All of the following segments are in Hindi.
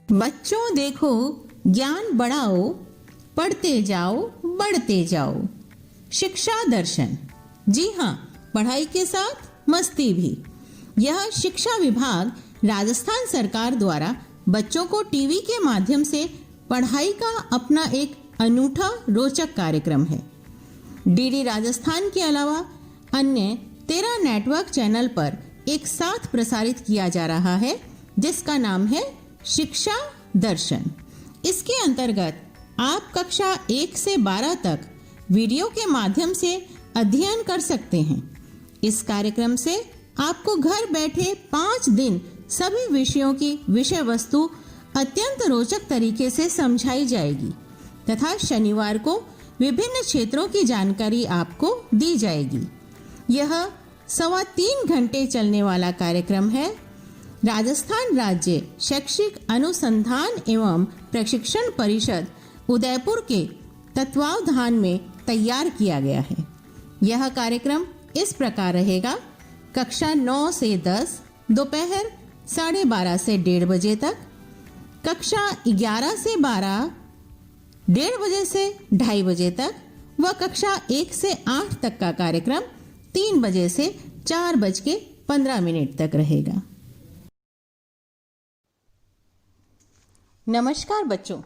बच्चों देखो, ज्ञान बढ़ाओ, पढ़ते जाओ, बढ़ते जाओ। शिक्षा दर्शन। जी हाँ, पढ़ाई के साथ मस्ती भी। यह शिक्षा विभाग राजस्थान सरकार द्वारा बच्चों को टीवी के माध्यम से पढ़ाई का अपना एक अनूठा रोचक कार्यक्रम है। डीडी राजस्थान के अलावा अन्य 13 नेटवर्क चैनल पर एक साथ प्रसारित किया जा रहा है, जिसका नाम है शिक्षा दर्शन। इसके अंतर्गत आप कक्षा 1 से 12 तक वीडियो के माध्यम से अध्ययन कर सकते हैं। इस कार्यक्रम से आपको घर बैठे 5 दिन सभी विषयों की विषय वस्तु अत्यंत रोचक तरीके से समझाई जाएगी तथा शनिवार को विभिन्न क्षेत्रों की जानकारी आपको दी जाएगी। यह 3.25 घंटे चलने वाला कार्यक्रम है। राजस्थान राज्य शैक्षिक अनुसंधान एवं प्रशिक्षण परिषद उदयपुर के तत्वावधान में तैयार किया गया है। यह कार्यक्रम इस प्रकार रहेगा: कक्षा 9 से 10 दोपहर 12:30 से 1:30 बजे तक, कक्षा 11 से 12 1:30 बजे से 2:30 बजे तक व कक्षा 1 से 8 तक का कार्यक्रम 3 बजे से 4:15 तक रहेगा। नमस्कार बच्चों,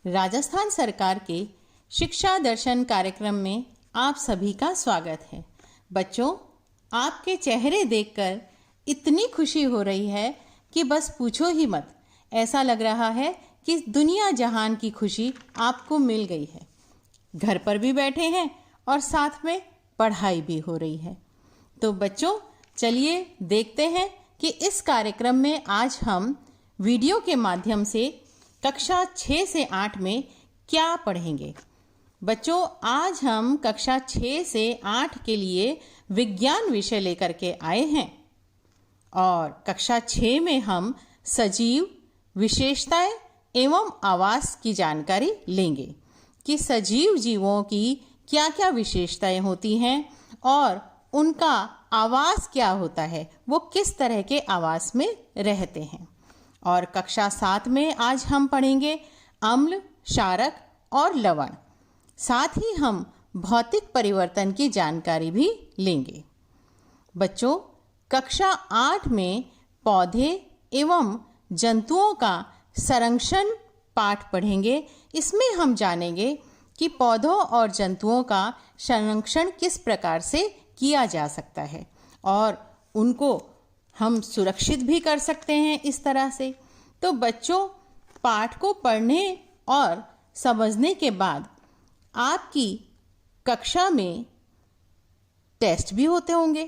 राजस्थान सरकार के शिक्षा दर्शन कार्यक्रम में आप सभी का स्वागत है। बच्चों, आपके चेहरे देखकर इतनी खुशी हो रही है कि बस पूछो ही मत। ऐसा लग रहा है कि दुनिया जहान की खुशी आपको मिल गई है। घर पर भी बैठे हैं और साथ में पढ़ाई भी हो रही है। तो बच्चों, चलिए देखते हैं कि इस कार्यक्रम में आज हम वीडियो के माध्यम से कक्षा 6 से 8 में क्या पढ़ेंगे। बच्चों, आज हम कक्षा 6 से 8 के लिए विज्ञान विषय लेकर के आए हैं और कक्षा 6 में हम सजीव, विशेषताएं एवं आवास की जानकारी लेंगे कि सजीव जीवों की क्या क्या विशेषताएं होती हैं और उनका आवास क्या होता है, वो किस तरह के आवास में रहते हैं। और कक्षा 7 में आज हम पढ़ेंगे अम्ल, क्षारक और लवण। साथ ही हम भौतिक परिवर्तन की जानकारी भी लेंगे। बच्चों, कक्षा 8 में पौधे एवं जंतुओं का संरक्षण पाठ पढ़ेंगे। इसमें हम जानेंगे कि पौधों और जंतुओं का संरक्षण किस प्रकार से किया जा सकता है और उनको हम सुरक्षित भी कर सकते हैं इस तरह से। तो बच्चों, पाठ को पढ़ने और समझने के बाद आपकी कक्षा में टेस्ट भी होते होंगे।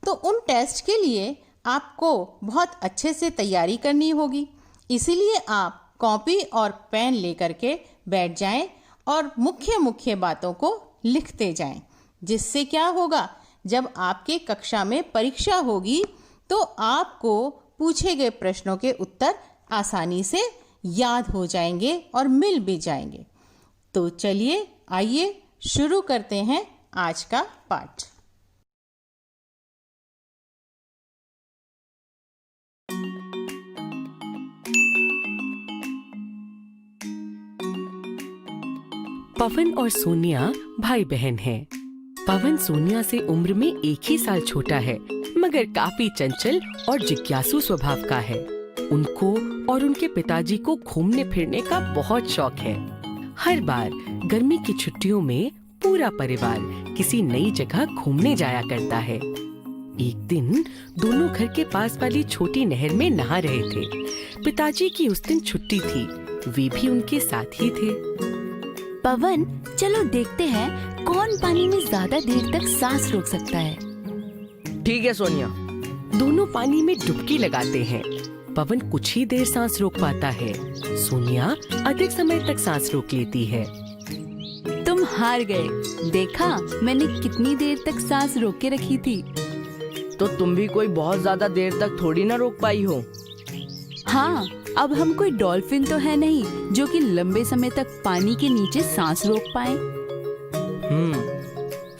तो उन टेस्ट के लिए आपको बहुत अच्छे से तैयारी करनी होगी। इसीलिए आप कॉपी और पेन लेकर के बैठ जाएं और मुख्य मुख्य बातों को लिखते जाएं। जिससे क्या होगा, जब आपके कक्षा में परीक्षा होगी तो आपको पूछे गए प्रश्नों के उत्तर आसानी से याद हो जाएंगे और मिल भी जाएंगे। तो चलिए, आइए शुरू करते हैं आज का पाठ। पवन और सोनिया भाई बहन हैं। पवन सोनिया से उम्र में 1 ही साल छोटा है, मगर काफी चंचल और जिज्ञासु स्वभाव का है। उनको और उनके पिताजी को घूमने फिरने का बहुत शौक है। हर बार गर्मी की छुट्टियों में पूरा परिवार किसी नई जगह घूमने जाया करता है। एक दिन दोनों घर के पास वाली छोटी नहर में नहा रहे थे। पिताजी की उस दिन छुट्टी थी, वे भी उनके साथ ही थे। पवन, चलो देखते हैं कौन पानी में ज्यादा देर तक सांस रोक सकता है। ठीक है सोनिया। दोनों पानी में डुबकी लगाते हैं। पवन कुछ ही देर सांस रोक पाता है। सोनिया अधिक समय तक सांस रोक लेती है। तुम हार गए। देखा, मैंने कितनी देर तक सांस रोक के रखी थी। तो तुम भी कोई बहुत ज्यादा देर तक थोड़ी ना रोक पाई हो। हाँ, अब हम कोई डॉल्फिन तो है नहीं जो कि लंबे समय तक पानी के नीचे सांस रोक पाए।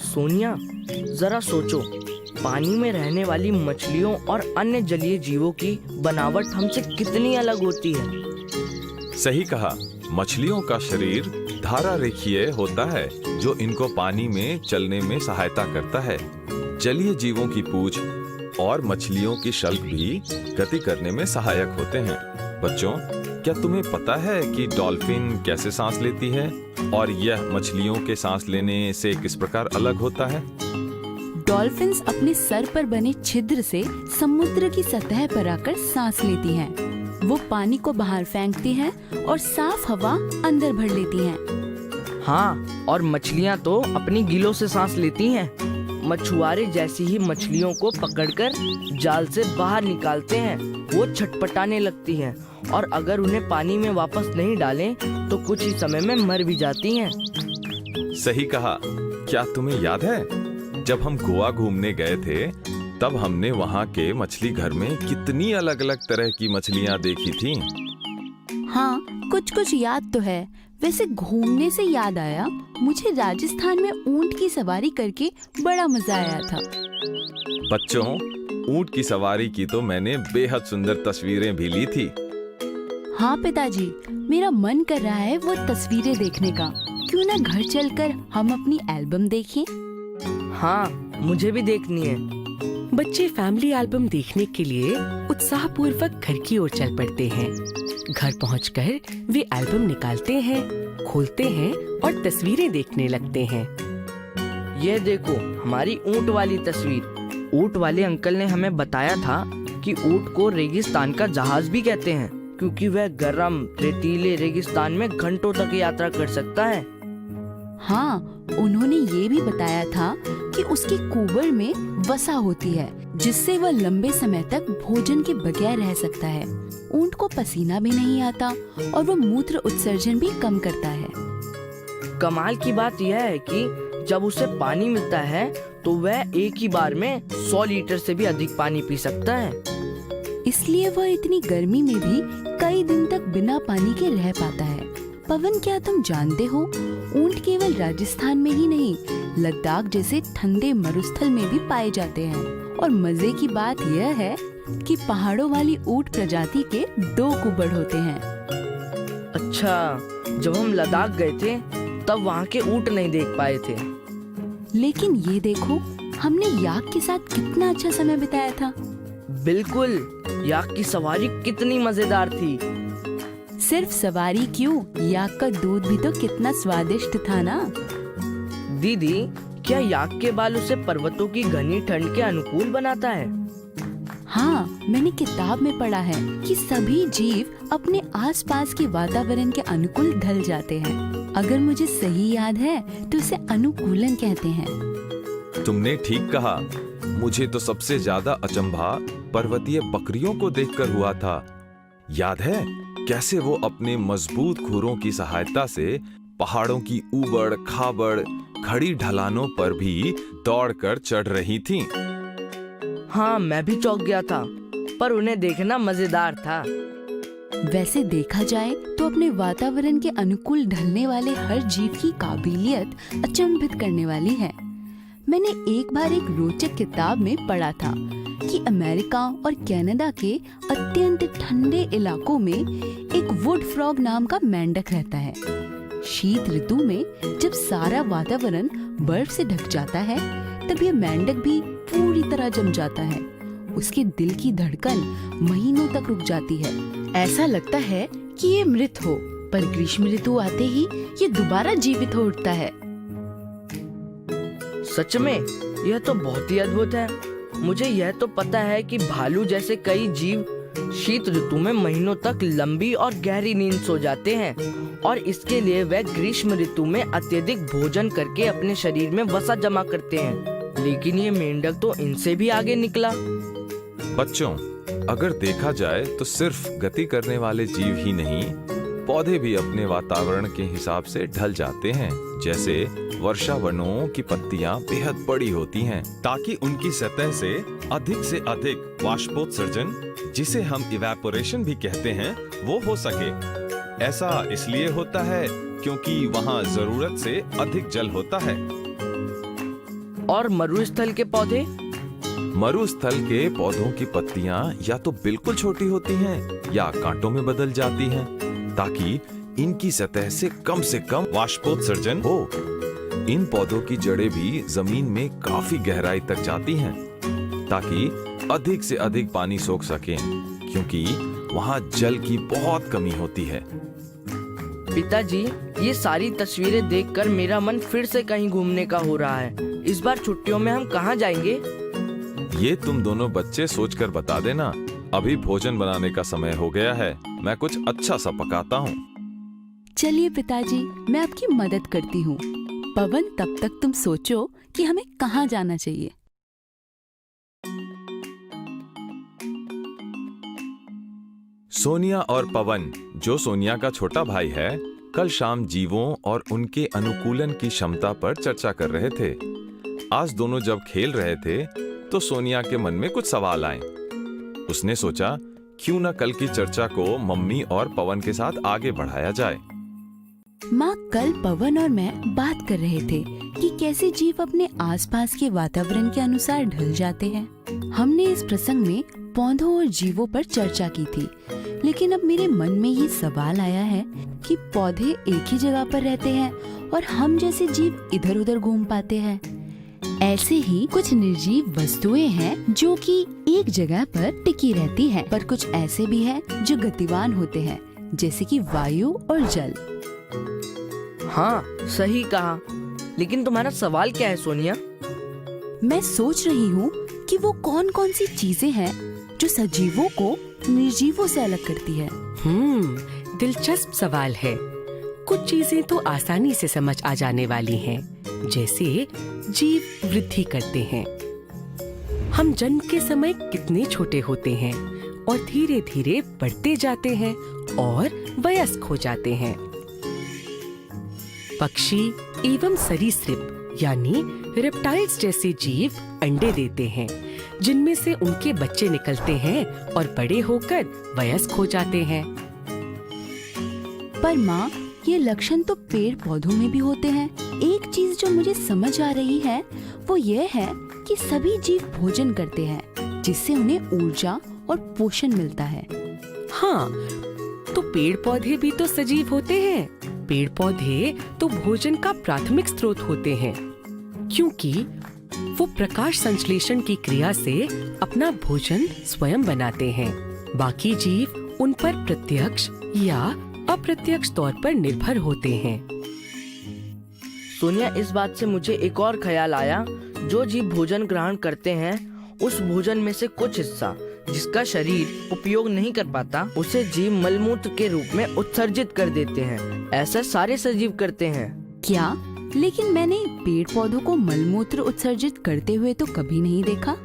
सोनिया, जरा सोचो, पानी में रहने वाली मछलियों और अन्य जलीय जीवों की बनावट हमसे कितनी अलग होती है। सही कहा। मछलियों का शरीर धारा रेखीय होता है जो इनको पानी में चलने में सहायता करता है। जलीय जीवों की पूंछ और मछलियों की शल्क भी गति करने में सहायक होते हैं। बच्चों, क्या तुम्हें पता है कि डॉल्फिन कैसे सांस लेती है और यह मछलियों के सांस लेने से किस प्रकार अलग होता है? डॉल्फिन्स अपने सर पर बने छिद्र से समुद्र की सतह पर आकर सांस लेती हैं। वो पानी को बाहर फेंकती हैं और साफ हवा अंदर भर लेती हैं। हाँ, और मछलियाँ तो अपनी गिलों से सांस लेती हैं। मछुआरे जैसी ही मछलियों को पकड़कर जाल से बाहर निकालते हैं, वो छटपटाने लगती हैं और अगर उन्हें पानी में वापस नहीं डालें तो कुछ ही समय में मर भी जाती हैं। सही कहा। क्या तुम्हें याद है जब हम गोवा घूमने गए थे तब हमने वहाँ के मछली घर में कितनी अलग अलग तरह की मछलियाँ देखी थीं? हाँ, कुछ कुछ याद तो है। वैसे घूमने से याद आया, मुझे राजस्थान में ऊंट की सवारी करके बड़ा मजा आया था। बच्चों, ऊंट की सवारी की तो मैंने बेहद सुंदर तस्वीरें भी ली थी। हाँ पिताजी, मेरा मन कर रहा है वो तस्वीरें देखने का। क्यों ना घर चलकर हम अपनी एल्बम देखें? हाँ, मुझे भी देखनी है। बच्चे फैमिली एल्बम देखने के लिए उत्साहपूर्वक घर की ओर चल पड़ते हैं। घर पहुंचकर वे एल्बम निकालते हैं, खोलते हैं और तस्वीरें देखने लगते हैं। ये देखो, हमारी ऊंट वाली तस्वीर। ऊंट वाले अंकल ने हमें बताया था कि ऊंट को रेगिस्तान का जहाज भी कहते हैं क्योंकि वह गर्म रेतीले रेगिस्तान में घंटों तक यात्रा कर सकता है। हाँ, उन्होंने ये भी बताया था कि उसकी कुबर में वसा होती है जिससे वह लंबे समय तक भोजन के बगैर रह सकता है। ऊंट को पसीना भी नहीं आता और वो मूत्र उत्सर्जन भी कम करता है। कमाल की बात यह है कि जब उसे पानी मिलता है तो वह एक ही बार में 100 लीटर से भी अधिक पानी पी सकता है। इसलिए वह इतनी गर्मी में भी कई दिन तक बिना पानी के रह पाता है। पवन, क्या तुम जानते हो, ऊंट केवल राजस्थान में ही नहीं, लद्दाख जैसे ठंडे मरुस्थल में भी पाए जाते हैं। और मजे की बात यह है कि पहाड़ों वाली ऊंट प्रजाति के 2 कुबड़ होते हैं। अच्छा, जब हम लद्दाख गए थे तब वहाँ के ऊंट नहीं देख पाए थे। लेकिन ये देखो, हमने याक के साथ कितना अच्छा समय बिताया था। बिल्कुल, याक की सवारी कितनी मजेदार थी। सिर्फ सवारी क्यों, याक का दूध भी तो कितना स्वादिष्ट था ना। दीदी, क्या याक के बाल उसे पर्वतों की घनी ठंड के अनुकूल बनाता है? हाँ, मैंने किताब में पढ़ा है कि सभी जीव अपने आसपास के वातावरण के अनुकूल ढल जाते हैं। अगर मुझे सही याद है तो उसे अनुकूलन कहते हैं। तुमने ठीक कहा। मुझे तो सबसे ज्यादा अचंभा पर्वतीय बकरियों को देखकर हुआ था। याद है कैसे वो अपने मजबूत खुरों की सहायता से पहाड़ों की ऊबड़ खाबड़ खड़ी ढलानों पर भी दौड़कर चढ़ रही थीं। हाँ, मैं भी चौंक गया था, पर उन्हें देखना मजेदार था। वैसे देखा जाए तो अपने वातावरण के अनुकूल ढलने वाले हर जीव की काबिलियत अचंभित करने वाली है। मैंने एक बार एक रोचक किताब में पढ़ा था कि अमेरिका और कनाडा के अत्यंत ठंडे इलाकों में एक वुड फ्रॉग नाम का मेंढक रहता है। शीत ऋतु में जब सारा वातावरण बर्फ से ढक जाता है तब यह मेंढक भी पूरी तरह जम जाता है। उसके दिल की धड़कन महीनों तक रुक जाती है। ऐसा लगता है कि ये मृत हो, पर ग्रीष्म ऋतु आते ही ये दोबारा जीवित हो उठता है। सच में, यह तो बहुत ही अद्भुत है। मुझे यह तो पता है कि भालू जैसे कई जीव शीत ऋतु में महीनों तक लंबी और गहरी नींद सो जाते हैं और इसके लिए वह ग्रीष्म ऋतु में अत्यधिक भोजन करके अपने शरीर में वसा जमा करते हैं। लेकिन ये मेंढक तो इनसे भी आगे निकला। बच्चों, अगर देखा जाए तो सिर्फ गति करने वाले जीव ही नहीं, पौधे भी अपने वातावरण के हिसाब से ढल जाते हैं। जैसे वर्षावनों की पत्तियां बेहद बड़ी होती हैं ताकि उनकी सतह से अधिक वाष्पोत्सर्जन, जिसे हम इवेपोरेशन भी कहते हैं, वो हो सके। ऐसा इसलिए होता है क्योंकि वहाँ जरूरत से अधिक जल होता है। और मरुस्थल के पौधे? मरुस्थल के पौधों की पत्तियां या तो बिल्कुल छोटी होती हैं या कांटों में बदल जाती हैं, ताकि इनकी सतह से कम वाष्पोत्सर्जन हो। इन पौधों की जड़ें भी जमीन में काफी गहराई तक जाती हैं, ताकि अधिक से अधिक पानी सोख सकें, क्योंकि वहां जल की बहुत कमी होती है। पिताजी, ये सारी तस्वीरें देखकर मेरा मन फिर से कहीं घूमने का हो रहा है। इस बार छुट्टियों में हम कहाँ जाएंगे? ये तुम दोनों बच्चे सोचकर बता देना। अभी भोजन बनाने का समय हो गया है, मैं कुछ अच्छा सा पकाता हूँ। चलिए पिताजी, मैं आपकी मदद करती हूँ। पवन, तब तक तुम सोचो कि हमें कहाँ जाना चाहिए। सोनिया और पवन, जो सोनिया का छोटा भाई है, कल शाम जीवों और उनके अनुकूलन की क्षमता पर चर्चा कर रहे थे। आज दोनों जब खेल रहे थे तो सोनिया के मन में कुछ सवाल आए। उसने सोचा, क्यों न कल की चर्चा को मम्मी और पवन के साथ आगे बढ़ाया जाए। माँ, कल पवन और मैं बात कर रहे थे कि कैसे जीव अपने आसपास के वातावरण के अनुसार ढल जाते हैं। हमने इस प्रसंग में पौधों और जीवों पर चर्चा की थी, लेकिन अब मेरे मन में ये सवाल आया है कि पौधे एक ही जगह पर रहते हैं और हम जैसे जीव इधर उधर घूम पाते हैं। ऐसे ही कुछ निर्जीव वस्तुएं हैं जो कि एक जगह पर टिकी रहती हैं, पर कुछ ऐसे भी हैं जो गतिवान होते हैं, जैसे कि वायु और जल। हाँ, सही कहा। लेकिन तुम्हारा सवाल क्या है सोनिया? मैं सोच रही हूँ कि वो कौन कौन सी चीजें हैं जो सजीवों को निर्जीवों से अलग करती है। दिलचस्प सवाल है। कुछ चीजें तो आसानी से समझ आ जाने वाली हैं, जैसे जीव वृद्धि करते हैं। हम जन्म के समय कितने छोटे होते हैं और धीरे धीरे बढ़ते जाते हैं और वयस्क हो जाते हैं। पक्षी एवं सरीसृप यानी रेप्टाइल्स जैसे जीव अंडे देते हैं, जिनमें से उनके बच्चे निकलते हैं और बड़े होकर वयस्क हो जाते हैं। पर माँ, ये लक्षण तो पेड़ पौधों में भी होते हैं। एक चीज जो मुझे समझ आ रही है वो ये है कि सभी जीव भोजन करते हैं, जिससे उन्हें ऊर्जा और पोषण मिलता है। हाँ, तो पेड़ पौधे भी तो सजीव होते हैं। पेड़ पौधे तो भोजन का प्राथमिक स्रोत होते हैं, क्योंकि वो प्रकाश संश्लेषण की क्रिया से अपना भोजन स्वयं बनाते हैं। बाकी जीव उन पर प्रत्यक्ष या अप्रत्यक्ष तौर पर निर्भर होते हैं। सोनिया, इस बात से मुझे एक और ख्याल आया। जो जीव भोजन ग्रहण करते हैं, उस भोजन में से कुछ हिस्सा जिसका शरीर उपयोग नहीं कर पाता, उसे जीव मलमूत्र के रूप में उत्सर्जित कर देते हैं। ऐसा सारे सजीव करते हैं। क्या? लेकिन मैंने पेड़ पौधों को मलमूत्र उत्सर्जित करते हुए तो कभी नहीं देखा।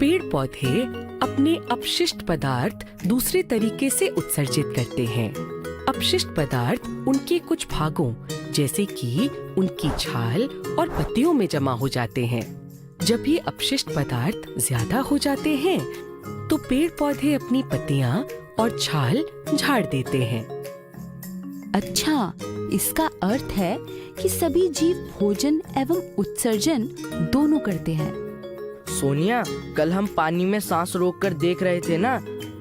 पेड़ पौधे अपने अपशिष्ट पदार्थ दूसरे तरीके से उत्सर्जित करते हैं। अपशिष्ट पदार्थ उनके कुछ भागों, जैसे कि उनकी छाल और पत्तियों में जमा हो जाते हैं। जब ये अपशिष्ट पदार्थ ज्यादा हो जाते हैं, तो पेड़ पौधे अपनी पत्तियां और छाल झाड़ देते हैं। अच्छा, इसका अर्थ है कि सभी जीव भोजन एवं उत्सर्जन दोनों करते हैं। सोनिया, कल हम पानी में सांस रोककर देख रहे थे ना।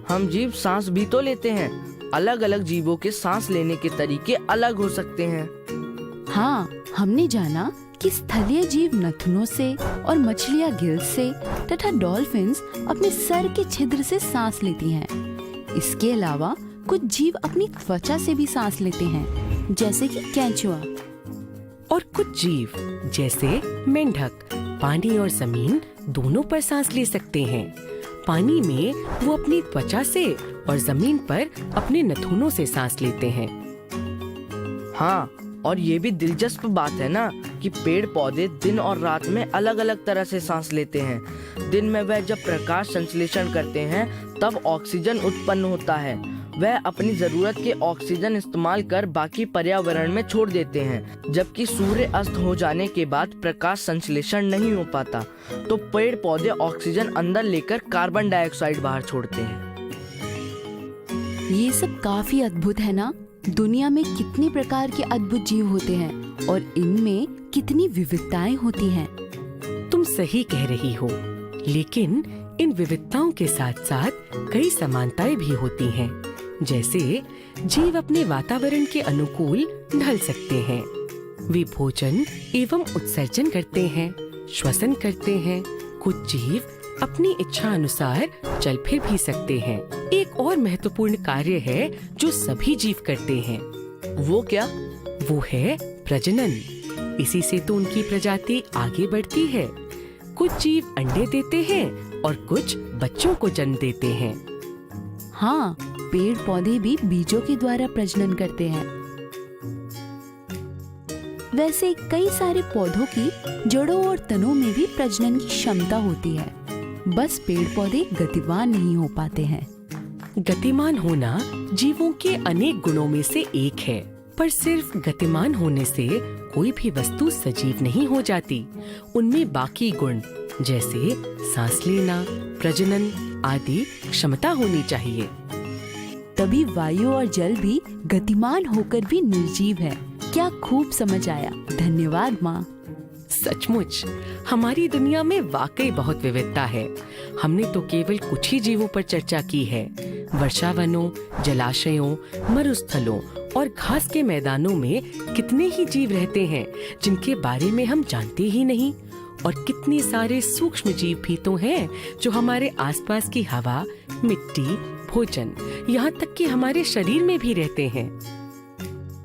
हम जीव सांस भी तो लेते हैं। अलग अलग जीवों के सांस लेने के तरीके अलग हो सकते हैं। हाँ, हमने जाना कि स्थलीय जीव नथुनों से और मछलियाँ गिल्स से तथा डॉल्फिन्स अपने सर के छिद्र से सांस लेती हैं। इसके अलावा कुछ जीव अपनी त्वचा से भी सांस लेते हैं, जैसे कि केंचुआ। और कुछ जीव जैसे मेंढक पानी और जमीन दोनों पर सांस ले सकते हैं। पानी में वो अपनी त्वचा से और जमीन पर अपने नथुनों से सांस लेते हैं। हाँ, और ये भी दिलचस्प बात है ना कि पेड़ पौधे दिन और रात में अलग अलग तरह से सांस लेते हैं। दिन में वह जब प्रकाश संश्लेषण करते हैं, तब ऑक्सीजन उत्पन्न होता है। वह अपनी जरूरत के ऑक्सीजन इस्तेमाल कर बाकी पर्यावरण में छोड़ देते हैं। जबकि सूर्य अस्त हो जाने के बाद प्रकाश संश्लेषण नहीं हो पाता, तो पेड़ पौधे ऑक्सीजन अंदर लेकर कार्बन डाइऑक्साइड बाहर छोड़ते हैं। ये सब काफी अद्भुत है ना। दुनिया में कितने प्रकार के अद्भुत जीव होते हैं और इनमें कितनी विविधताएं होती हैं। तुम सही कह रही हो। लेकिन इन विविधताओं के साथ साथ कई समानताएं भी होती हैं। जैसे जीव अपने वातावरण के अनुकूल ढल सकते हैं। वे भोजन एवं उत्सर्जन करते हैं, श्वसन करते हैं। कुछ जीव अपनी इच्छा अनुसार चल फिर भी सकते हैं। एक और महत्वपूर्ण कार्य है जो सभी जीव करते हैं। वो क्या? वो है प्रजनन। इसी से तो उनकी प्रजाति आगे बढ़ती है। कुछ जीव अंडे देते हैं और कुछ बच्चों को जन्म देते हैं। हाँ, पेड़ पौधे भी बीजों के द्वारा प्रजनन करते हैं। वैसे कई सारे पौधों की जड़ों और तनों में भी प्रजनन की क्षमता होती है। बस पेड़ पौधे गतिवान नहीं हो पाते हैं। गतिमान होना जीवों के अनेक गुणों में से एक है, पर सिर्फ गतिमान होने से कोई भी वस्तु सजीव नहीं हो जाती। उनमें बाकी गुण जैसे सांस लेना, प्रजनन आदि क्षमता होनी चाहिए। तभी वायु और जल भी गतिमान होकर भी निर्जीव है। क्या खूब समझ आया, धन्यवाद माँ। सचमुच हमारी दुनिया में वाकई बहुत विविधता है। हमने तो केवल कुछ ही जीवों पर चर्चा की है। वर्षावनों, जलाशयों, मरुस्थलों और घास के मैदानों में कितने ही जीव रहते हैं जिनके बारे में हम जानते ही नहीं। और कितने सारे सूक्ष्म जीव भी तो हैं जो हमारे आसपास की हवा, मिट्टी, भोजन, यहाँ तक कि हमारे शरीर में भी रहते हैं।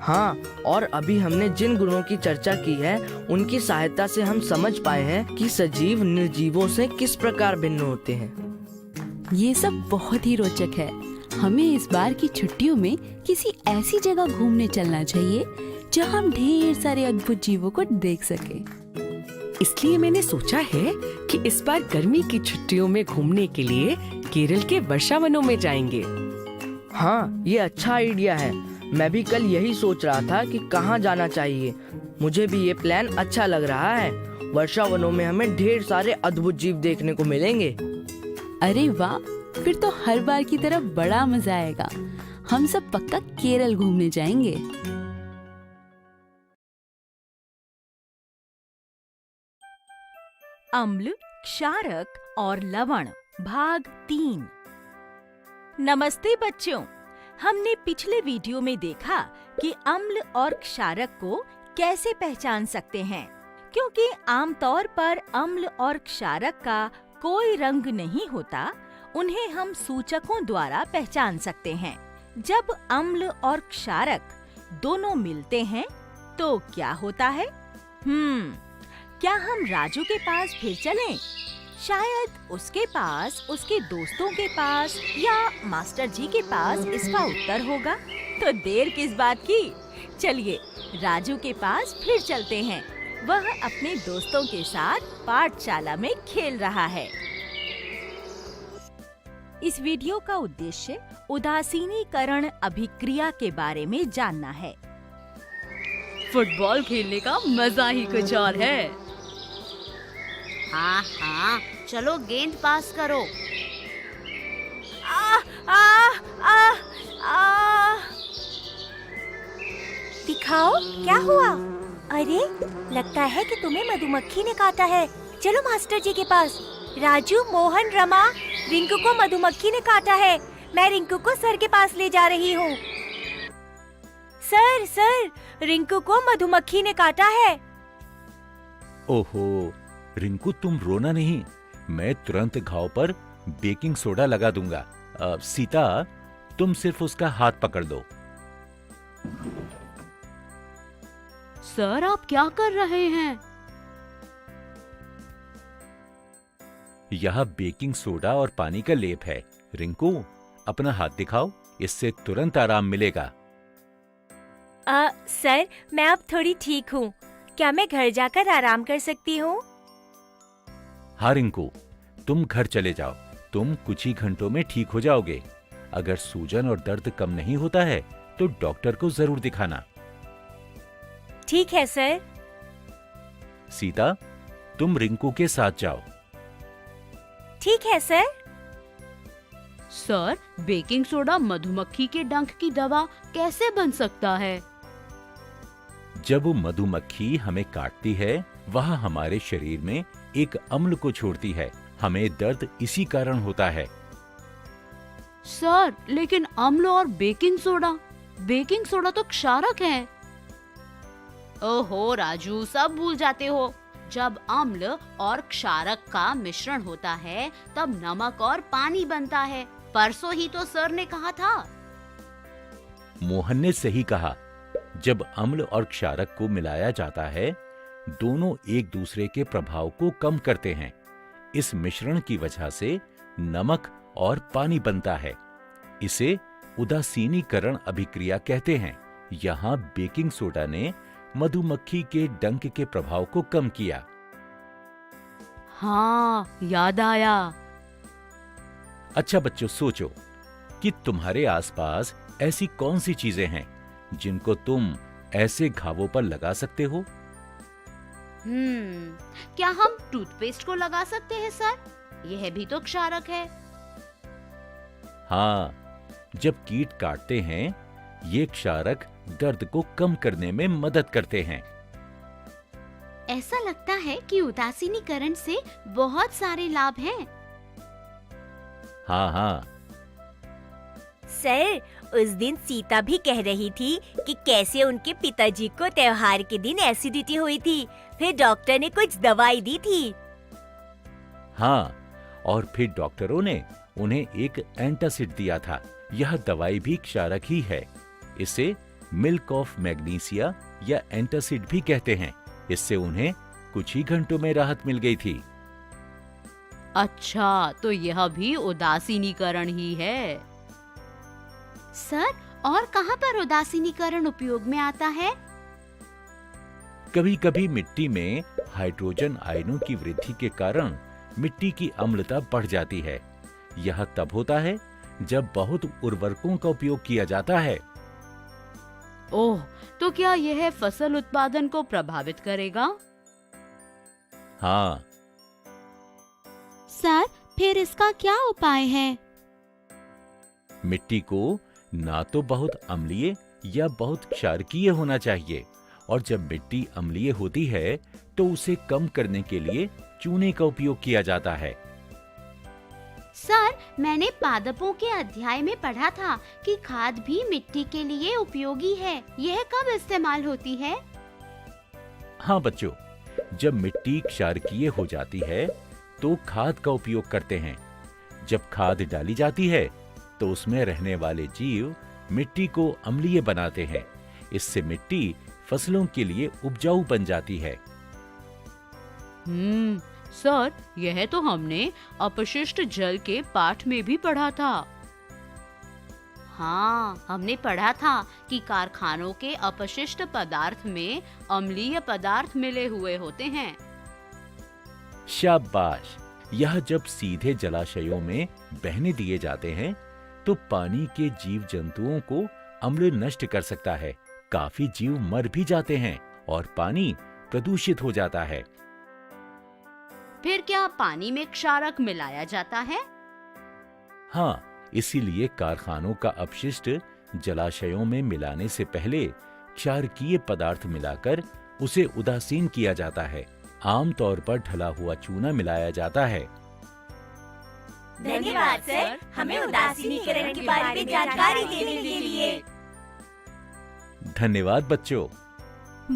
हाँ, और अभी हमने जिन गुणों की चर्चा की है उनकी सहायता से हम समझ पाए हैं कि सजीव निर्जीवों से किस प्रकार भिन्न होते हैं। ये सब बहुत ही रोचक है। हमें इस बार की छुट्टियों में किसी ऐसी जगह घूमने चलना चाहिए जहाँ हम ढेर सारे अद्भुत जीवों को देख सकें। इसलिए मैंने सोचा है कि इस बार गर्मी की छुट्टियों में घूमने के लिए केरल के वर्षावनों में जाएंगे। हाँ, ये अच्छा आइडिया है। मैं भी कल यही सोच रहा था कि कहाँ जाना चाहिए। मुझे भी ये प्लान अच्छा लग रहा है। वर्षावनों में हमें ढेर सारे अद्भुत जीव देखने को मिलेंगे। अरे वाह, फिर तो हर बार की तरह बड़ा मजा आएगा। हम सब पक्का केरल घूमने जाएंगे। अम्ल, क्षारक और लवण भाग 3। नमस्ते बच्चों, हमने पिछले वीडियो में देखा कि अम्ल और क्षारक को कैसे पहचान सकते हैं, क्योंकि आमतौर पर अम्ल और क्षारक का कोई रंग नहीं होता। उन्हें हम सूचकों द्वारा पहचान सकते हैं। जब अम्ल और क्षारक दोनों मिलते हैं तो क्या होता है? क्या हम राजू के पास फिर चलें? शायद उसके पास, उसके दोस्तों के पास या मास्टर जी के पास इसका उत्तर होगा। तो देर किस बात की, चलिए राजू के पास फिर चलते हैं। वह अपने दोस्तों के साथ पाठशाला में खेल रहा है। इस वीडियो का उद्देश्य उदासीनीकरण अभिक्रिया के बारे में जानना है। फुटबॉल खेलने का मजा ही कुछ और है। हाँ हाँ, चलो गेंद पास करो। आ, आ, आ, आ। दिखाओ क्या हुआ। अरे लगता है कि तुम्हें मधुमक्खी ने काटा है। चलो मास्टर जी के पास। राजू, मोहन, रमा, रिंकू को मधुमक्खी ने काटा है। मैं रिंकू को सर के पास ले जा रही हूँ। सर सर, रिंकू को मधुमक्खी ने काटा है। ओहो रिंकू, तुम रोना नहीं, मैं तुरंत घाव पर बेकिंग सोडा लगा दूंगा। सीता, तुम सिर्फ उसका हाथ पकड़ लो। सर, आप क्या कर रहे हैं? यह बेकिंग सोडा और पानी का लेप है। रिंकू, अपना हाथ दिखाओ, इससे तुरंत आराम मिलेगा। सर, मैं अब थोड़ी ठीक हूँ। क्या मैं घर जाकर आराम कर सकती हूँ? हाँ रिंकू, तुम घर चले जाओ। तुम कुछ ही घंटों में ठीक हो जाओगे। अगर सूजन और दर्द कम नहीं होता है तो डॉक्टर को जरूर दिखाना। ठीक है सर। सीता, तुम रिंकू के साथ जाओ। ठीक है सर। सर, बेकिंग सोडा मधुमक्खी के डंक की दवा कैसे बन सकता है? जब मधुमक्खी हमें काटती है, वह हमारे शरीर में एक अम्ल को छोड़ती है। हमें दर्द इसी कारण होता है। सर, लेकिन अम्ल और बेकिंग सोडा तो क्षारक है। ओहो राजू, सब भूल जाते हो। जब अम्ल और क्षारक का मिश्रण होता है तब नमक और पानी बनता है। परसों ही तो सर ने कहा था। मोहन ने सही कहा। जब अम्ल और क्षारक को मिलाया जाता है, दोनों एक दूसरे के प्रभाव को कम करते हैं। इस मिश्रण की वजह से नमक और पानी बनता है। इसे उदासीनीकरण अभिक्रिया कहते हैं। यहाँ बेकिंग सोडा ने मधुमक्खी के डंक के प्रभाव को कम किया। हाँ, याद आया। अच्छा बच्चों, सोचो कि तुम्हारे आसपास ऐसी कौन सी चीजें हैं जिनको तुम ऐसे घावों पर लगा सकते हो? क्या हम टूथपेस्ट को लगा सकते हैं सर? यह भी तो क्षारक है। हाँ, जब कीट काटते हैं, ये क्षारक दर्द को कम करने में मदद करते हैं। ऐसा लगता है कि उदासीनीकरण से बहुत सारे लाभ हैं। हाँ हाँ, सर, उस दिन सीता भी कह रही थी कि कैसे उनके पिताजी को त्योहार के दिन एसिडिटी हुई थी। फिर डॉक्टर ने कुछ दवाई दी थी। हाँ, और फिर डॉक्टरों ने उन्हें एक एंटासिड दिया था। यह दवाई भी क्षारक ही है। इसे मिल्क ऑफ मैग्नीसिया या एंटासिड भी कहते हैं। इससे उन्हें कुछ ही घंटों में राहत मिल गई थी। अच्छा, तो यह भी उदासीनीकरण ही है। सर, और कहाँ पर उदासीनीकरण उपयोग में आता है? कभी कभी मिट्टी में हाइड्रोजन आयनों की वृद्धि के कारण मिट्टी की अम्लता बढ़ जाती है। यह तब होता है जब बहुत उर्वरकों का उपयोग किया जाता है। ओह, तो क्या यह फसल उत्पादन को प्रभावित करेगा? हाँ। सर, फिर इसका क्या उपाय है? मिट्टी को ना तो बहुत अम्लीय या बहुत क्षारकीय होना चाहिए, और जब मिट्टी अम्लीय होती है तो उसे कम करने के लिए चूने का उपयोग किया जाता है। सर, मैंने पादपों के अध्याय में पढ़ा था कि खाद भी मिट्टी के लिए उपयोगी है। यह कब इस्तेमाल होती है? हाँ बच्चों, जब मिट्टी क्षारकीय हो जाती है तो खाद का उपयोग करते हैं। जब खाद डाली जाती है तो उसमें रहने वाले जीव मिट्टी को अम्लीय बनाते हैं। इससे मिट्टी फसलों के लिए उपजाऊ बन जाती है। सर, यह तो हमने अपशिष्ट जल के पाठ में भी पढ़ा था। हाँ, हमने पढ़ा था कि कारखानों के अपशिष्ट पदार्थ में अम्लीय पदार्थ मिले हुए होते हैं। शाबाश! यह जब सीधे जलाशयों में बहने दिए जाते हैं तो पानी के जीव जंतुओं को अम्ल नष्ट कर सकता है। काफी जीव मर भी जाते हैं और पानी प्रदूषित हो जाता है। फिर क्या पानी में क्षारक मिलाया जाता है? हाँ, इसीलिए कारखानों का अपशिष्ट जलाशयों में मिलाने से पहले क्षारकीय पदार्थ मिलाकर उसे उदासीन किया जाता है। आमतौर पर ढला हुआ चूना मिलाया जाता है। धन्यवाद सर, हमें उदासीनीकरण के बारे में जानकारी देने के लिए। धन्यवाद बच्चों।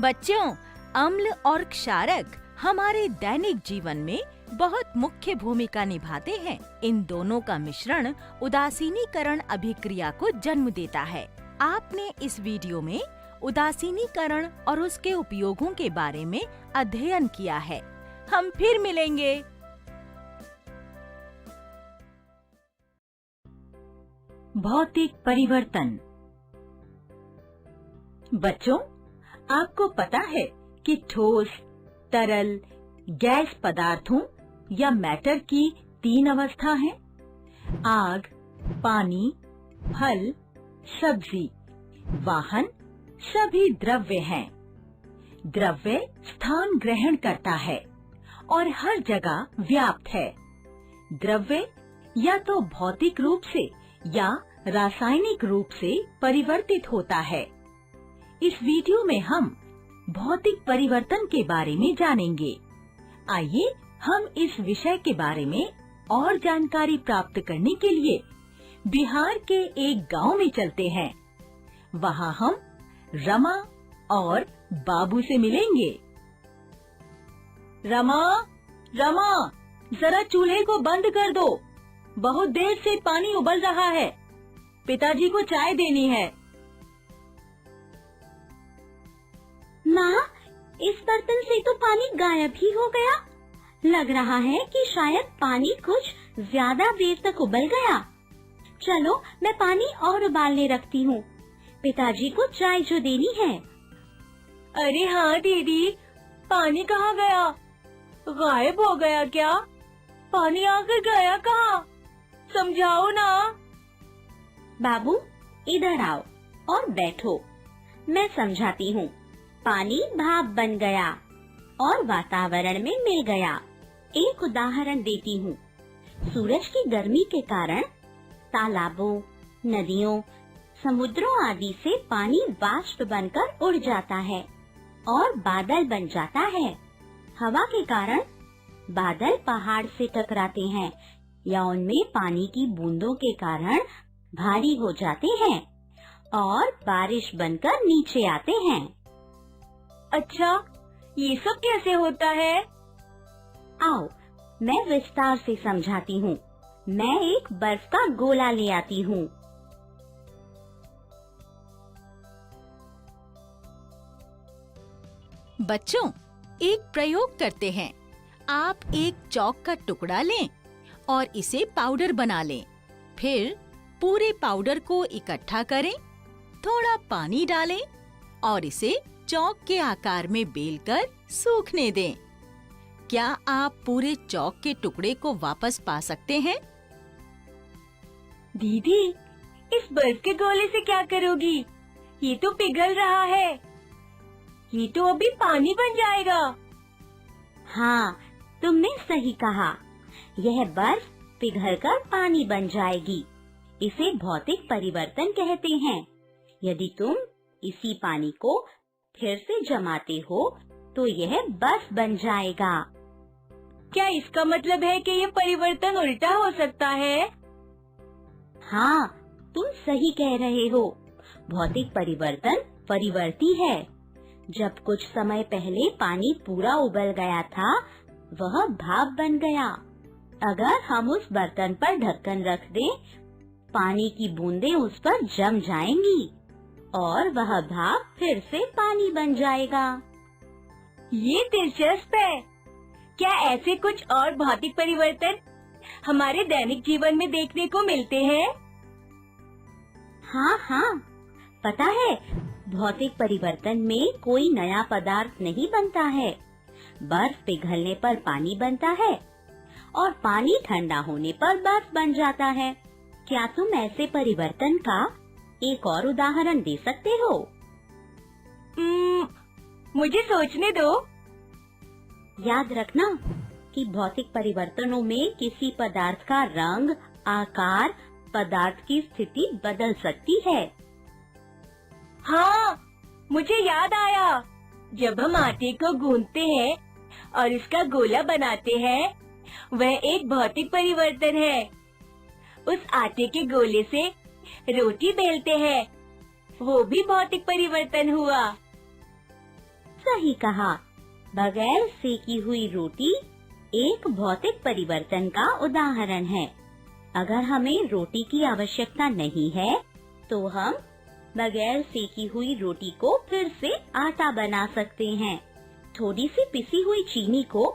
बच्चों, अम्ल और क्षारक हमारे दैनिक जीवन में बहुत मुख्य भूमिका निभाते हैं। इन दोनों का मिश्रण उदासीनीकरण अभिक्रिया को जन्म देता है। आपने इस वीडियो में उदासीनीकरण और उसके उपयोगों के बारे में अध्ययन किया है। हम फिर मिलेंगे। भौतिक परिवर्तन। बच्चों, आपको पता है कि ठोस, तरल, गैस पदार्थों या मैटर की 3 अवस्था हैं। आग, पानी, फल, सब्जी, वाहन सभी द्रव्य हैं। द्रव्य स्थान ग्रहण करता है और हर जगह व्याप्त है। द्रव्य या तो भौतिक रूप से या रासायनिक रूप से परिवर्तित होता है। इस वीडियो में हम भौतिक परिवर्तन के बारे में जानेंगे। आइए हम इस विषय के बारे में और जानकारी प्राप्त करने के लिए बिहार के एक गांव में चलते हैं। वहां हम रमा और बाबू से मिलेंगे। रमा, रमा, जरा चूल्हे को बंद कर दो। बहुत देर से पानी उबल रहा है। पिताजी को चाय देनी है। माँ, इस बर्तन से तो पानी गायब ही हो गया। लग रहा है कि शायद पानी कुछ ज्यादा देर तक उबल गया। चलो, मैं पानी और उबालने रखती हूँ। पिताजी को चाय जो देनी है। अरे हाँ दीदी, पानी कहाँ गया? गायब हो गया क्या? पानी आकर गया कहाँ? समझाओ ना। बाबू, इधर आओ और बैठो। मैं समझाती हूँ। पानी भाप बन गया और वातावरण में मिल गया। एक उदाहरण देती हूँ। सूरज की गर्मी के कारण तालाबों, नदियों, समुद्रों आदि से पानी वाष्प बनकर उड़ जाता है और बादल बन जाता है। हवा के कारण बादल पहाड़ से टकराते हैं या उनमें पानी की बूंदों के कारण भारी हो जाते हैं और बारिश बनकर नीचे आते हैं। अच्छा, ये सब कैसे होता है? आओ, मैं विस्तार से समझाती हूँ। मैं एक बर्फ का गोला ले आती हूँ। बच्चों, एक प्रयोग करते हैं। आप एक चॉक का टुकड़ा लें और इसे पाउडर बना लें। फिर पूरे पाउडर को इकट्ठा करें, थोड़ा पानी डालें और इसे चॉक के आकार में बेलकर सूखने दें। क्या आप पूरे चॉक के टुकड़े को वापस पा सकते हैं? दीदी, इस बर्फ के गोले से क्या करोगी? ये तो पिघल रहा है। ये तो अभी पानी बन जाएगा। हाँ, तुमने सही कहा। यह बर्फ पिघलकर पानी बन जाएगी। इसे भौतिक परिवर्तन कहते हैं। यदि तुम इसी पानी को फिर से जमाते हो तो यह बर्फ बन जाएगा। क्या इसका मतलब है कि ये परिवर्तन उल्टा हो सकता है? हाँ, तुम सही कह रहे हो। भौतिक परिवर्तन परिवर्ती है। जब कुछ समय पहले पानी पूरा उबल गया था, वह भाप बन गया। अगर हम उस बर्तन पर ढक्कन रख दें, पानी की बूंदें उस पर जम जाएंगी और वह भाप फिर से पानी बन जाएगा। ये दिलचस्प है। क्या ऐसे कुछ और भौतिक परिवर्तन हमारे दैनिक जीवन में देखने को मिलते हैं? हाँ हाँ, पता है, भौतिक परिवर्तन में कोई नया पदार्थ नहीं बनता है। बर्फ पिघलने पर पानी बनता है और पानी ठंडा होने पर बर्फ बन जाता है। क्या तुम ऐसे परिवर्तन का एक और उदाहरण दे सकते हो? मुझे सोचने दो। याद रखना कि भौतिक परिवर्तनों में किसी पदार्थ का रंग, आकार, पदार्थ की स्थिति बदल सकती है। हाँ, मुझे याद आया। जब हम आटे को गूंथते हैं और इसका गोला बनाते हैं, वह एक भौतिक परिवर्तन है। उस आटे के गोले से रोटी बेलते हैं, वो भी भौतिक परिवर्तन हुआ। सही कहा। बगैर सेकी हुई रोटी एक भौतिक परिवर्तन का उदाहरण है। अगर हमें रोटी की आवश्यकता नहीं है, तो हम बगैर सेकी हुई रोटी को फिर से आटा बना सकते हैं। थोड़ी सी पिसी हुई चीनी को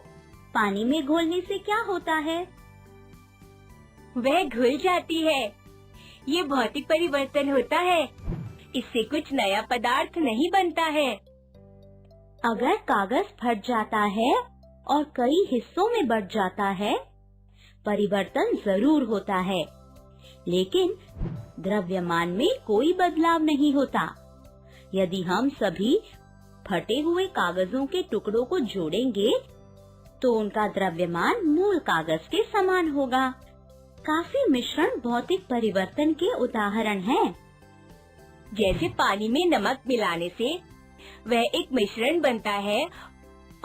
पानी में घोलने से क्या होता है? वह घुल जाती है। ये भौतिक परिवर्तन होता है। इससे कुछ नया पदार्थ नहीं बनता है। अगर कागज फट जाता है और कई हिस्सों में बंट जाता है, परिवर्तन जरूर होता है, लेकिन द्रव्यमान में कोई बदलाव नहीं होता। यदि हम सभी फटे हुए कागजों के टुकड़ों को जोड़ेंगे, तो उनका द्रव्यमान मूल कागज के समान होगा। काफी मिश्रण भौतिक परिवर्तन के उदाहरण हैं। जैसे पानी में नमक मिलाने से वह एक मिश्रण बनता है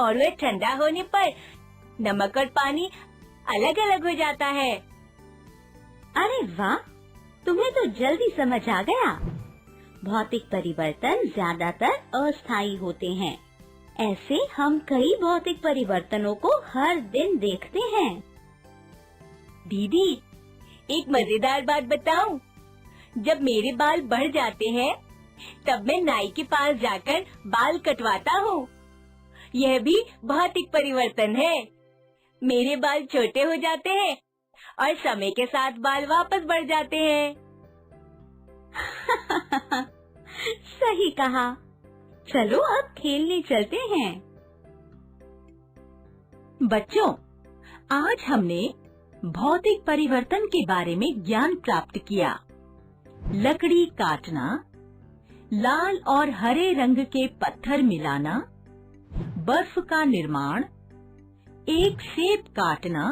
और वह ठंडा होने पर नमक और पानी अलग अलग हो जाता है। अरे वाह, तुम्हें तो जल्दी समझ आ गया। भौतिक परिवर्तन ज्यादातर अस्थायी होते हैं। ऐसे हम कई भौतिक परिवर्तनों को हर दिन देखते हैं। दीदी, एक मजेदार बात बताऊं? जब मेरे बाल बढ़ जाते हैं तब मैं नाई के पास जाकर बाल कटवाता हूँ। यह भी भौतिक परिवर्तन है। मेरे बाल छोटे हो जाते हैं और समय के साथ बाल वापस बढ़ जाते हैं। सही कहा। चलो अब खेलने चलते हैं। बच्चों, आज हमने भौतिक परिवर्तन के बारे में ज्ञान प्राप्त किया। लकड़ी काटना, लाल और हरे रंग के पत्थर मिलाना, बर्फ का निर्माण, एक सेब काटना,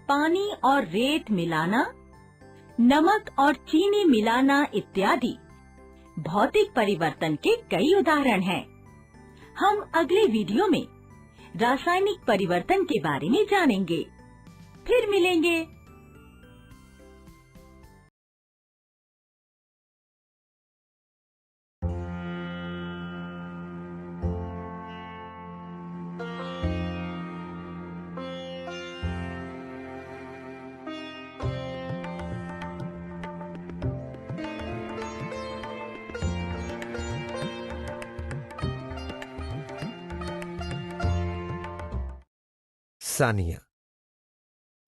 पानी और रेत मिलाना, नमक और चीनी मिलाना इत्यादि भौतिक परिवर्तन के कई उदाहरण हैं। हम अगले वीडियो में रासायनिक परिवर्तन के बारे में जानेंगे। फिर मिलेंगे। सानिया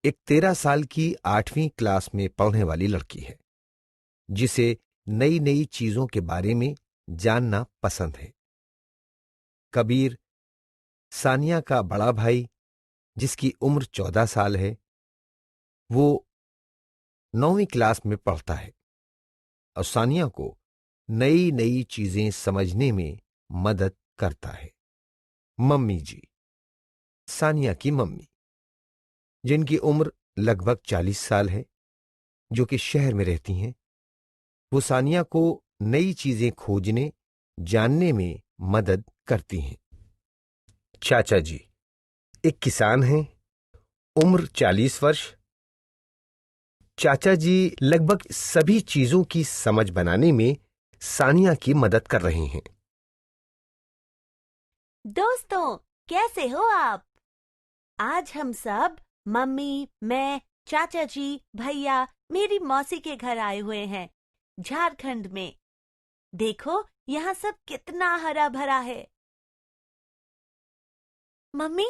एक 13 साल की 8वीं क्लास में पढ़ने वाली लड़की है, जिसे नई नई चीजों के बारे में जानना पसंद है। कबीर, सानिया का बड़ा भाई, जिसकी उम्र 14 साल है, वो 9वीं क्लास में पढ़ता है और सानिया को नई नई चीजें समझने में मदद करता है। मम्मी जी, सानिया की मम्मी, जिनकी उम्र लगभग 40 साल है, जो कि शहर में रहती हैं, वो सानिया को नई चीजें खोजने, जानने में मदद करती हैं। चाचा जी एक किसान हैं, उम्र 40 वर्ष। चाचा जी लगभग सभी चीजों की समझ बनाने में सानिया की मदद कर रहे हैं। दोस्तों, कैसे हो आप? आज हम सब, मम्मी, मैं, चाचा जी, भैया, मेरी मौसी के घर आए हुए हैं, झारखंड में। देखो यहाँ सब कितना हरा भरा है। मम्मी,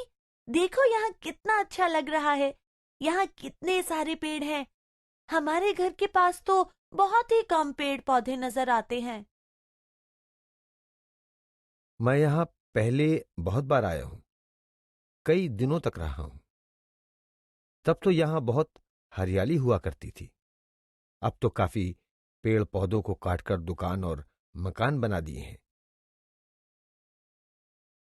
देखो यहाँ कितना अच्छा लग रहा है। यहाँ कितने सारे पेड़ हैं। हमारे घर के पास तो बहुत ही कम पेड़ पौधे नजर आते हैं। मैं यहां पहले बहुत बार आया हूं, कई दिनों तक रहा हूं। तब तो यहां बहुत हरियाली हुआ करती थी। अब तो काफी पेड़ पौधों को काटकर दुकान और मकान बना दिए हैं।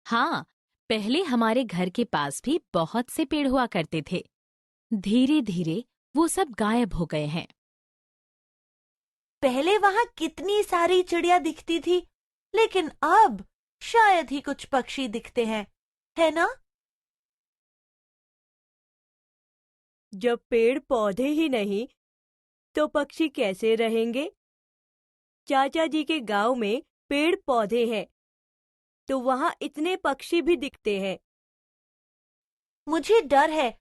हाँ, पहले हमारे घर के पास भी बहुत से पेड़ हुआ करते थे। धीरे धीरे वो सब गायब हो गए हैं। पहले वहाँ कितनी सारी चिड़िया दिखती थी, लेकिन अब शायद ही कुछ पक्षी दिखते हैं, है ना? जब पेड़ पौधे ही नहीं तो पक्षी कैसे रहेंगे? चाचा जी के गांव में पेड़ पौधे हैं, तो वहां इतने पक्षी भी दिखते हैं। मुझे डर है,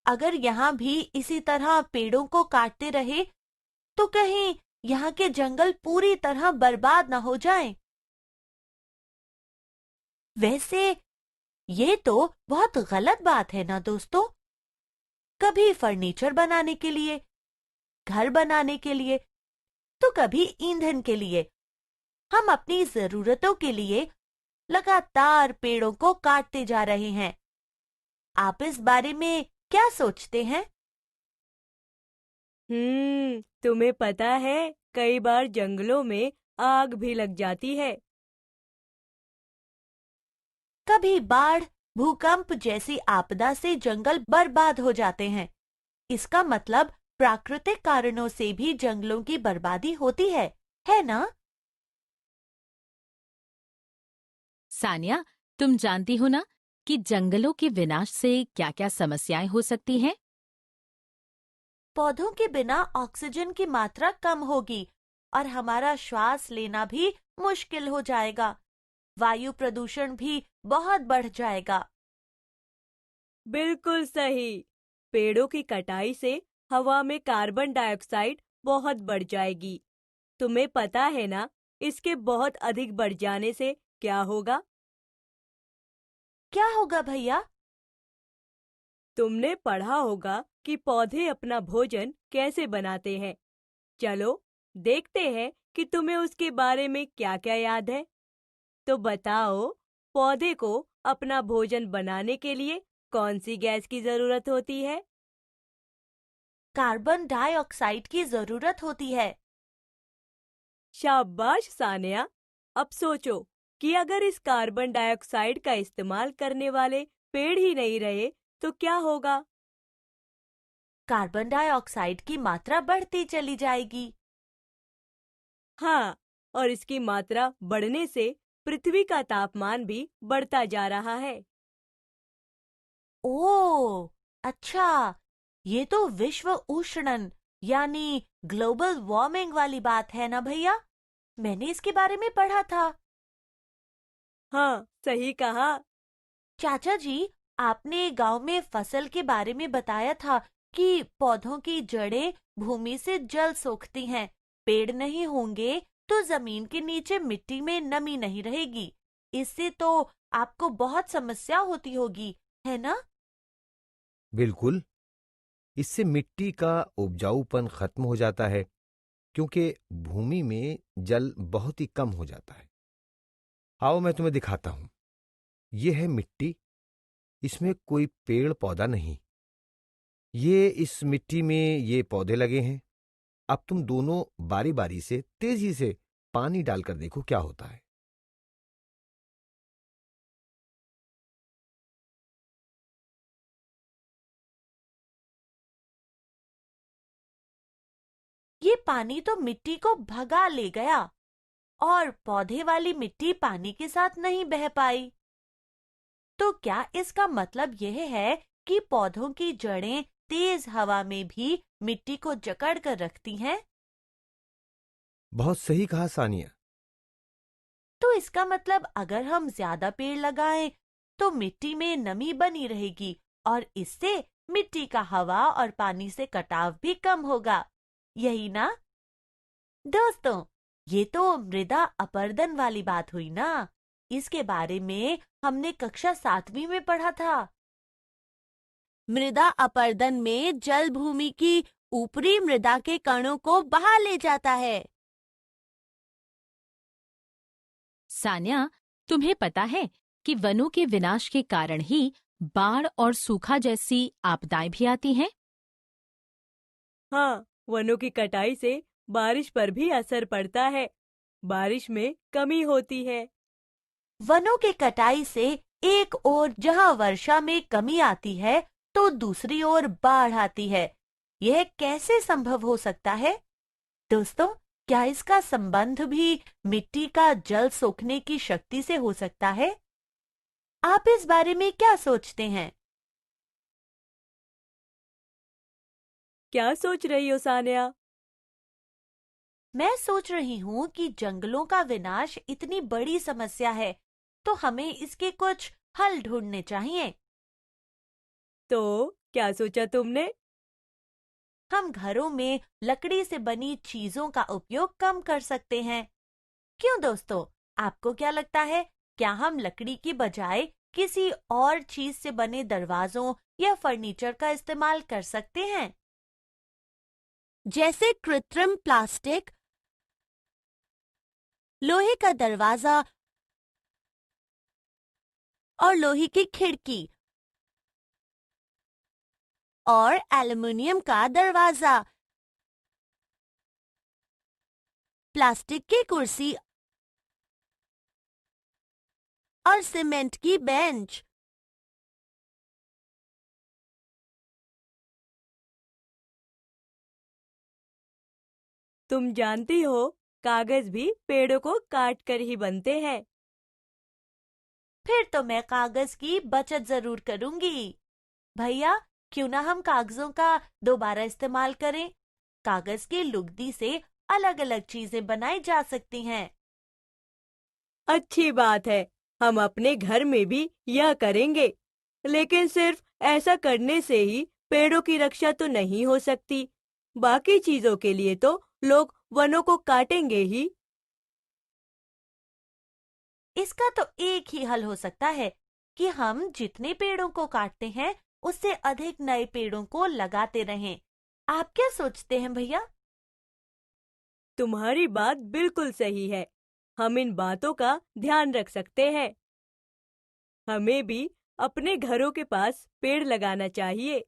अगर यहाँ भी इसी तरह पेड़ों को काटते रहे तो कहीं यहाँ के जंगल पूरी तरह बर्बाद न हो जाएं। वैसे ये तो बहुत गलत बात है ना दोस्तों? कभी फर्नीचर बनाने के लिए, घर बनाने के लिए, तो कभी ईंधन के लिए हम अपनी जरूरतों के लिए लगातार पेड़ों को काटते जा रहे हैं। आप इस बारे में क्या सोचते हैं? तुम्हें पता है कई बार जंगलों में आग भी लग जाती है। कभी बाढ़, भूकंप जैसी आपदा से जंगल बर्बाद हो जाते हैं। इसका मतलब प्राकृतिक कारणों से भी जंगलों की बर्बादी होती है ना? सानिया, तुम जानती हो ना कि जंगलों के विनाश से क्या-क्या समस्याएं हो सकती हैं? पौधों के बिना ऑक्सीजन की मात्रा कम होगी और हमारा श्वास लेना भी मुश्किल हो जाएगा। वायु प्रदूषण भी बहुत बढ़ जाएगा। बिल्कुल सही। पेड़ों की कटाई से हवा में कार्बन डाइऑक्साइड बहुत बढ़ जाएगी। तुम्हें पता है ना, इसके बहुत अधिक बढ़ जाने से क्या होगा? क्या होगा भैया? तुमने पढ़ा होगा कि पौधे अपना भोजन कैसे बनाते हैं। चलो देखते हैं कि तुम्हें उसके बारे में क्या-क्या याद है। तो बताओ, पौधे को अपना भोजन बनाने के लिए कौन सी गैस की जरूरत होती है? कार्बन डाइऑक्साइड की जरूरत होती है। शाबाश सानिया। अब सोचो कि अगर इस कार्बन डाइऑक्साइड का इस्तेमाल करने वाले पेड़ ही नहीं रहे तो क्या होगा? कार्बन डाइऑक्साइड की मात्रा बढ़ती चली जाएगी। हाँ, और इसकी मात्रा बढ़ने से पृथ्वी का तापमान भी बढ़ता जा रहा है। ओह, अच्छा, ये तो विश्व उष्णन यानी ग्लोबल वार्मिंग वाली बात है ना भैया? मैंने इसके बारे में पढ़ा था। हाँ, सही कहा। चाचा जी, आपने गांव में फसल के बारे में बताया था कि पौधों की जड़ें भूमि से जल सोखती हैं। पेड़ नहीं होंगे तो जमीन के नीचे मिट्टी में नमी नहीं रहेगी। इससे तो आपको बहुत समस्या होती होगी, है ना? बिल्कुल। इससे मिट्टी का उपजाऊपन खत्म हो जाता है, क्योंकि भूमि में जल बहुत ही कम हो जाता है। आओ मैं तुम्हें दिखाता हूं। यह है मिट्टी। इसमें कोई पेड़ पौधा नहीं। ये इस मिट्टी में ये पौधे लगे हैं। अब तुम दोनों बारी बारी से तेजी से पानी डालकर देखो क्या होता है। ये पानी तो मिट्टी को भगा ले गया और पौधे वाली मिट्टी पानी के साथ नहीं बह पाई। तो क्या इसका मतलब यह है कि पौधों की जड़ें तेज हवा में भी मिट्टी को जकड़ कर रखती हैं? बहुत सही कहा सानिया। तो इसका मतलब अगर हम ज्यादा पेड़ लगाएं तो मिट्टी में नमी बनी रहेगी और इससे मिट्टी का हवा और पानी से कटाव भी कम होगा, यही ना? दोस्तों, ये तो मृदा अपरदन वाली बात हुई ना। इसके बारे में हमने कक्षा 7वीं में पढ़ा था। मृदा अपरदन में जल भूमि की ऊपरी मृदा के कणों को बहा ले जाता है। सान्या, तुम्हें पता है कि वनों के विनाश के कारण ही बाढ़ और सूखा जैसी आपदाएं भी आती हैं? हाँ, वनों की कटाई से बारिश पर भी असर पड़ता है। बारिश में कमी होती है। वनों के कटाई से एक ओर जहां वर्षा में कमी आती है तो दूसरी ओर बाढ़ आती है। यह कैसे संभव हो सकता है? दोस्तों, क्या इसका संबंध भी मिट्टी का जल सोखने की शक्ति से हो सकता है? आप इस बारे में क्या सोचते हैं? क्या सोच रही हो सानिया? मैं सोच रही हूँ कि जंगलों का विनाश इतनी बड़ी समस्या है, तो हमें इसके कुछ हल ढूंढने चाहिए। तो क्या सोचा तुमने? हम घरों में लकड़ी से बनी चीजों का उपयोग कम कर सकते हैं। क्यों दोस्तों, आपको क्या लगता है? क्या हम लकड़ी की बजाय किसी और चीज से बने दरवाजों या फर्नीचर का इस्तेमाल कर सकते हैं? जैसे कृत्रिम प्लास्टिक, लोहे का दरवाजा और लोहे की खिड़की और एल्युमिनियम का दरवाजा, प्लास्टिक की कुर्सी और सीमेंट की बेंच। तुम जानती हो, कागज भी पेड़ों को काट कर ही बनते हैं। फिर तो मैं कागज की बचत जरूर करूंगी। भैया, क्यों ना हम कागजों का दोबारा इस्तेमाल करें? कागज की लुगदी से अलग अलग चीजें बनाई जा सकती हैं। अच्छी बात है, हम अपने घर में भी यह करेंगे। लेकिन सिर्फ ऐसा करने से ही पेड़ों की रक्षा तो नहीं हो सकती। बाकी चीजों के लिए तो लोग वनों को काटेंगे ही। इसका तो एक ही हल हो सकता है कि हम जितने पेड़ों को काटते हैं उससे अधिक नए पेड़ों को लगाते रहें। आप क्या सोचते हैं भैया? तुम्हारी बात बिल्कुल सही है। हम इन बातों का ध्यान रख सकते हैं। हमें भी अपने घरों के पास पेड़ लगाना चाहिए।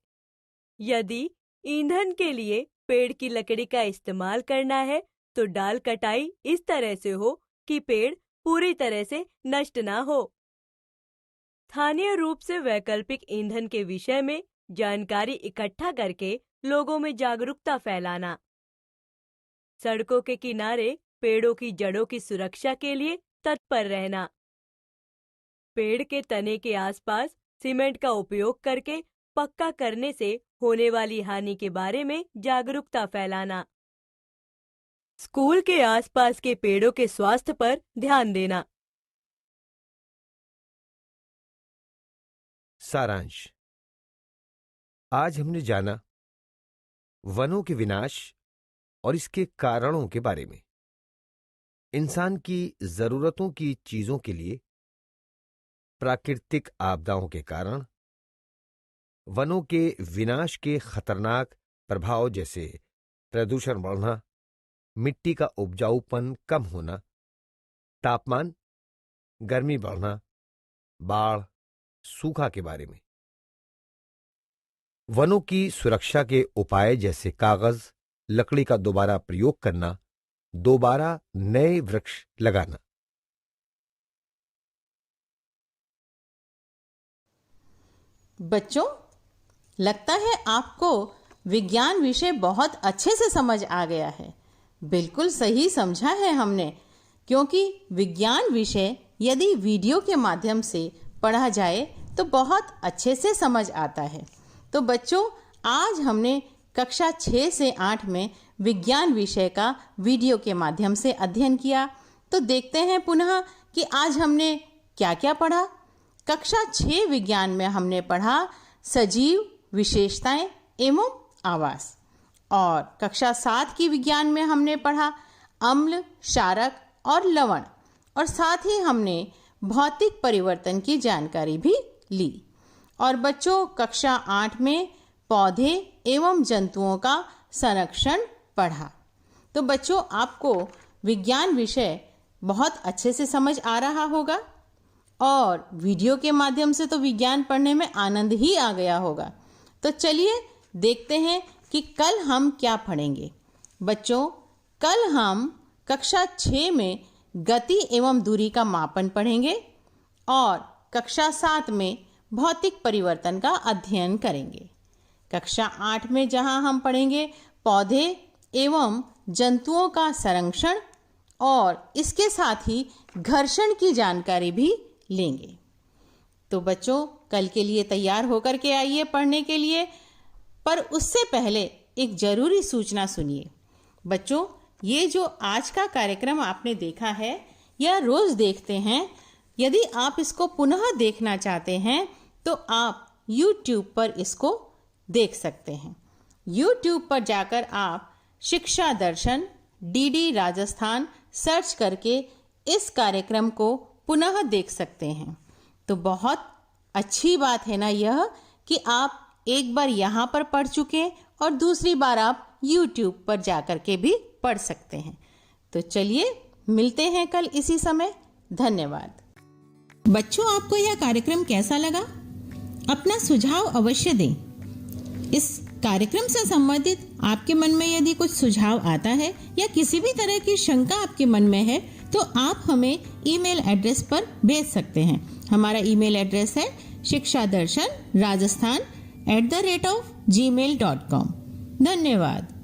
यदि ईंधन के लिए पेड़ की लकड़ी का इस्तेमाल करना है तो डाल कटाई इस तरह से हो कि पेड़ पूरी तरह से नष्ट ना हो। स्थानीय रूप से वैकल्पिक ईंधन के विषय में जानकारी इकट्ठा करके लोगों में जागरूकता फैलाना। सड़कों के किनारे पेड़ों की जड़ों की सुरक्षा के लिए तत्पर रहना। पेड़ के तने के आसपास सीमेंट का उपयोग करके पक्का करने से होने वाली हानि के बारे में जागरूकता फैलाना। स्कूल के आसपास के पेड़ों के स्वास्थ्य पर ध्यान देना। सारांश। आज हमने जाना वनों के विनाश और इसके कारणों के बारे में। इंसान की जरूरतों की चीजों के लिए प्राकृतिक आपदाओं के कारण वनों के विनाश के खतरनाक प्रभाव जैसे प्रदूषण बढ़ना, मिट्टी का उपजाऊपन कम होना, तापमान, गर्मी बढ़ना, बाढ़, सूखा के बारे में। वनों की सुरक्षा के उपाय जैसे कागज, लकड़ी का दोबारा प्रयोग करना, दोबारा नए वृक्ष लगाना। बच्चों, लगता है आपको विज्ञान विषय बहुत अच्छे से समझ आ गया है। बिल्कुल सही समझा है हमने, क्योंकि विज्ञान विषय यदि वीडियो के माध्यम से पढ़ा जाए तो बहुत अच्छे से समझ आता है। तो बच्चों, आज हमने कक्षा 6 से 8 में विज्ञान विषय का वीडियो के माध्यम से अध्ययन किया। तो देखते हैं पुनः कि आज हमने क्या क्या पढ़ा। कक्षा 6 विज्ञान में हमने पढ़ा सजीव, विशेषताएं एवं आवास। और कक्षा 7 की विज्ञान में हमने पढ़ा अम्ल, क्षारक और लवण। और साथ ही हमने भौतिक परिवर्तन की जानकारी भी ली। और बच्चों, कक्षा 8 में पौधे एवं जंतुओं का संरक्षण पढ़ा। तो बच्चों, आपको विज्ञान विषय बहुत अच्छे से समझ आ रहा होगा और वीडियो के माध्यम से तो विज्ञान पढ़ने में आनंद ही आ गया होगा। तो चलिए देखते हैं कि कल हम क्या पढ़ेंगे। बच्चों, कल हम कक्षा 6 में गति एवं दूरी का मापन पढ़ेंगे और कक्षा 7 में भौतिक परिवर्तन का अध्ययन करेंगे। कक्षा 8 में जहां हम पढ़ेंगे पौधे एवं जंतुओं का संरक्षण और इसके साथ ही घर्षण की जानकारी भी लेंगे। तो बच्चों, कल के लिए तैयार होकर के आइए पढ़ने के लिए। पर उससे पहले एक जरूरी सूचना सुनिए। बच्चों, ये जो आज का कार्यक्रम आपने देखा है यह रोज देखते हैं। यदि आप इसको पुनः देखना चाहते हैं तो आप YouTube पर इसको देख सकते हैं। YouTube पर जाकर आप शिक्षा दर्शन DD राजस्थान सर्च करके इस कार्यक्रम को पुनः देख सकते हैं। तो बहुत अच्छी बात है ना यह कि आप एक बार यहाँ पर पढ़ चुके और दूसरी बार आप YouTube पर जाकर के भी पढ़ सकते हैं। तो चलिए मिलते हैं कल इसी समय। धन्यवाद। बच्चों, आपको यह कार्यक्रम कैसा लगा? अपना सुझाव अवश्य दें। इस कार्यक्रम से संबंधित आपके मन में यदि कुछ सुझाव आता है या किसी भी तरह की शंका आपके मन में है तो आप हमें ईमेल एड्रेस पर भेज सकते हैं। हमारा ईमेल एड्रेस है शिक्षादर्शन rajasthan@gmail.com। धन्यवाद।